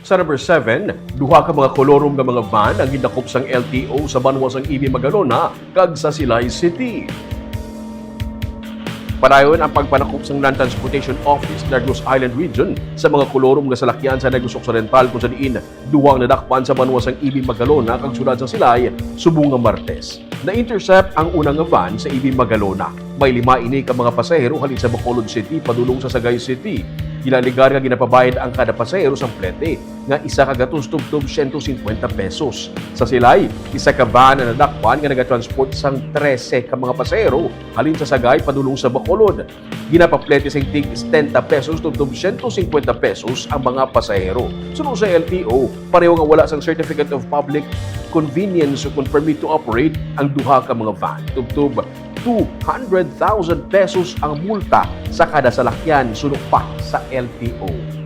Sa number 7, duha ka mga kolorom nga mga van ang gindakop sang LTO sa banwas sang EB Magalona kag sa Silay City. Padayon ang pagpanakop sang Land Transportation Office ng Negros Island Region sa mga kolorom nga salakyan sa Negros Occidental kung sa diin duwang nadakpan sa banwas sang EB Magalona kag sudad sa Silay subong nga Martes. Na-intercept ang unang nga van sa EB Magalona. May 5 ini ka mga pasahero halin sa Bacolod City padulong sa Sagay City. Gilaligar nga ginapabayad ang kada pasahero sa plete nga isa ka gatos tubtob 150 pesos. Sa Silay, isa ka van na nadakpan nga nagatransport sang 13 ka mga pasahero halin sa Sagay padulong sa Bacolod. Ginapaplete sang tig 70 pesos tubtob 150 pesos ang mga pasahero. Sunod sa LTO, pareho nga wala sang Certificate of Public Convenience o permit to operate ang duha ka mga van. Tubtob 200,000 pesos ang multa sa kada salakyan sunod pa sa LTO.